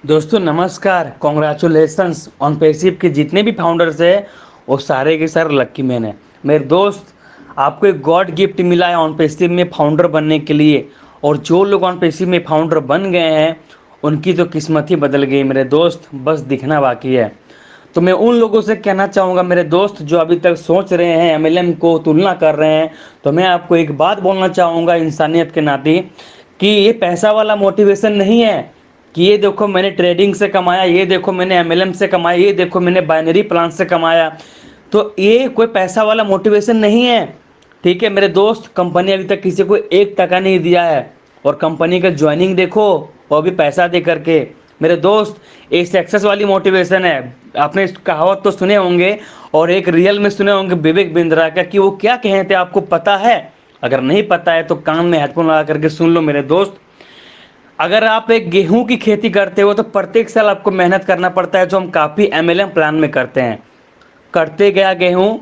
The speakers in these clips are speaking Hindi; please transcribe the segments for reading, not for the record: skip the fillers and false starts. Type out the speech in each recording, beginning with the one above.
दोस्तों नमस्कार। कॉन्ग्रेचुलेसन्स ऑन पेसिव के जितने भी फाउंडर्स हैं वो सारे के सारे लक्की मैन हैं। मेरे दोस्त, आपको एक गॉड गिफ्ट मिला है ऑन पेसिव में फाउंडर बनने के लिए। और जो लोग ऑन पेसिव में फाउंडर बन गए हैं उनकी तो किस्मत ही बदल गई मेरे दोस्त, बस दिखना बाकी है। तो मैं उन लोगों से कहना चाहूँगा मेरे दोस्त जो अभी तक सोच रहे हैं एमएलएम को तुलना कर रहे हैं, तो मैं आपको एक बात बोलना चाहूँगा इंसानियत के नाते कि ये पैसा वाला मोटिवेशन नहीं है कि ये देखो मैंने ट्रेडिंग से कमाया, ये देखो मैंने एमएलएम से कमाया, ये देखो मैंने बाइनरी प्लान से कमाया। तो ये कोई पैसा वाला मोटिवेशन नहीं है। ठीक है मेरे दोस्त, कंपनी अभी तक किसी को 1 टका नहीं दिया है और कंपनी का ज्वाइनिंग देखो वो भी पैसा दे करके। मेरे दोस्त, ये सक्सेस वाली मोटिवेशन है। आपने इस कहावत तो सुने होंगे और एक रियल में सुने होंगे विवेक बिंद्रा का कि वो क्या कहे थे, आपको पता है? अगर नहीं पता है तो कान में हेडफोन लगा करके सुन लो मेरे दोस्त। अगर आप एक गेहूं की खेती करते हो तो प्रत्येक साल आपको मेहनत करना पड़ता है, जो हम काफ़ी एमएलएम प्लान में करते हैं। करते गया गेहूं,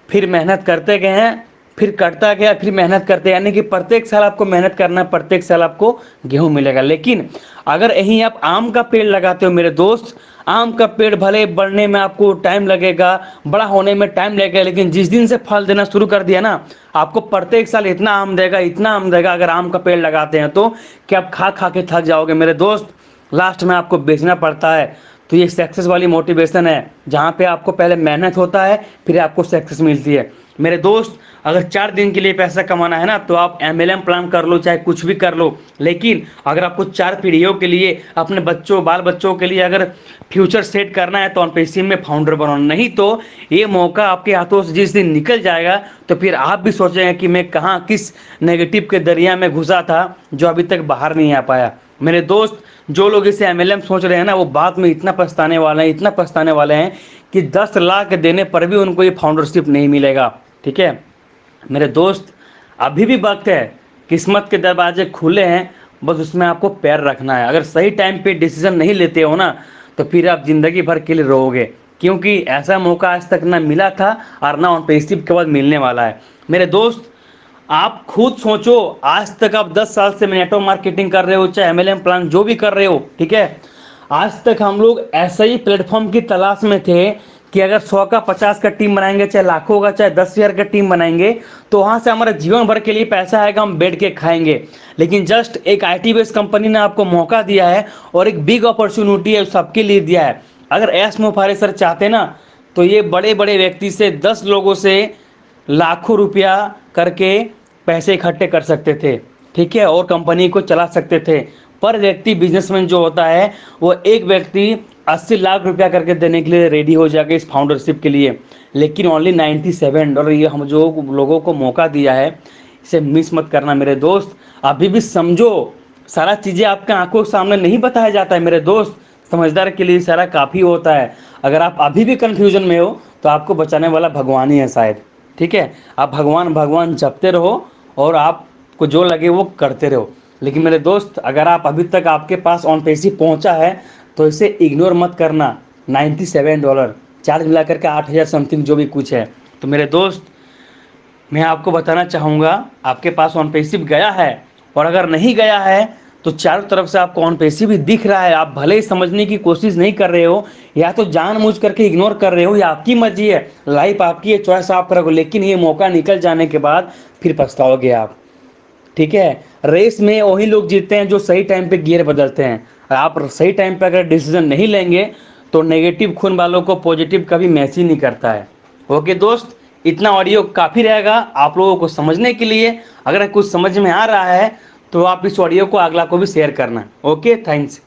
फिर मेहनत करते गए हैं, फिर कटता गया, फिर मेहनत करते, यानी कि प्रत्येक साल आपको मेहनत करना है, प्रत्येक साल आपको गेहूं मिलेगा। लेकिन अगर यहीं आप आम का पेड़ लगाते हो मेरे दोस्त, आम का पेड़ भले बढ़ने में आपको टाइम लगेगा, बड़ा होने में टाइम लगेगा, लेकिन जिस दिन से फल देना शुरू कर दिया ना, आपको प्रत्येक साल इतना आम देगा, इतना आम देगा। अगर आम का पेड़ लगाते हैं तो कि आप खा खा के थक जाओगे मेरे दोस्त, लास्ट में आपको बेचना पड़ता है। तो ये सक्सेस वाली मोटिवेशन है, जहाँ पे आपको पहले मेहनत होता है फिर आपको सक्सेस मिलती है। मेरे दोस्त, अगर 4 दिन के लिए पैसा कमाना है ना तो आप एमएलएम प्लान कर लो, चाहे कुछ भी कर लो। लेकिन अगर आपको 4 पीढ़ियों के लिए, अपने बच्चों बाल बच्चों के लिए अगर फ्यूचर सेट करना है तो ऑन पेसिव में फाउंडर बनो। नहीं तो ये मौका आपके हाथों से जिस दिन निकल जाएगा तो फिर आप भी सोचेंगे कि मैं कहाँ किस नेगेटिव के दरिया में घुसा था जो अभी तक बाहर नहीं आ पाया। मेरे दोस्त, जो लोग इसे एमएलएम सोच रहे हैं ना वो बाद में इतना पछताने वाले हैं, इतना पछताने वाले हैं कि 10 लाख देने पर भी उनको ये फाउंडरशिप नहीं मिलेगा। ठीक है मेरे दोस्त, अभी भी वक्त है, किस्मत के दरवाजे खुले हैं, बस उसमें आपको पैर रखना है। अगर सही टाइम पे डिसीजन नहीं लेते हो ना तो फिर आप जिंदगी भर के लिए रोओगे, क्योंकि ऐसा मौका आज तक ना मिला था और ना ऑन पेसिव के बाद मिलने वाला है। मेरे दोस्त, आप खुद सोचो, आज तक आप 10 साल से नेटवर्क मार्केटिंग कर रहे हो, चाहे एमएलएम प्लान जो भी कर रहे हो, ठीक है, आज तक हम लोग ऐसे ही प्लेटफॉर्म की तलाश में थे कि अगर 100 का 50 का टीम बनाएंगे, चाहे लाखों का चाहे 10,000 का टीम बनाएंगे तो वहां से हमारा जीवन भर के लिए पैसा आएगा, हम बैठ के खाएंगे। लेकिन जस्ट एक आईटी बेस्ड कंपनी ने आपको मौका दिया है और एक बिग अपॉर्चुनिटी है, सबके लिए दिया है। अगर एस मुफारे सर चाहते ना तो ये बड़े बड़े व्यक्ति से 10 लोगों से लाखों रुपया करके पैसे इकट्ठे कर सकते थे, ठीक है, और कंपनी को चला सकते थे। पर व्यक्ति बिजनेसमैन जो होता है वो एक व्यक्ति 80 लाख रुपया करके देने के लिए रेडी हो जाएगा इस फाउंडरशिप के लिए। लेकिन ओनली $97 ये हम जो लोगों को मौका दिया है, इसे मिस मत करना मेरे दोस्त। अभी भी समझो, सारा चीज़ें आपके आंखों के सामने नहीं बताया जाता है मेरे दोस्त, समझदार के लिए सारा काफ़ी होता है। अगर आप अभी भी कन्फ्यूजन में हो तो आपको बचाने वाला भगवान ही है शायद। ठीक है, आप भगवान भगवान जपते रहो और आपको जो लगे वो करते रहो। लेकिन मेरे दोस्त, अगर आप अभी तक आपके पास ऑन पेसिव पहुंचा है तो इसे इग्नोर मत करना। $97 चार्ज मिला करके 8,000 समथिंग जो भी कुछ है। तो मेरे दोस्त, मैं आपको बताना चाहूँगा, आपके पास ऑन पेसिव गया है और अगर नहीं गया है तो चारों तरफ से आपको ऑन पेसिव ही दिख रहा है, आप भले ही समझने की कोशिश नहीं कर रहे हो या तो जानबूझ करके इग्नोर कर रहे हो, या आपकी मर्जी है, लाइफ आपकी है, चॉइस आप करोगे। लेकिन ये मौका निकल जाने के बाद फिर पछताओगे आप। ठीक है, रेस में वही लोग जीतते हैं जो सही टाइम पे गियर बदलते हैं। आप सही टाइम पे अगर डिसीजन नहीं लेंगे तो नेगेटिव खून वालों को पॉजिटिव कभी मैच ही नहीं करता है। ओके दोस्त, इतना ऑडियो काफ़ी रहेगा आप लोगों को समझने के लिए। अगर कुछ समझ में आ रहा है तो आप इस ऑडियो को अगला को भी शेयर करना। Okay, thanks.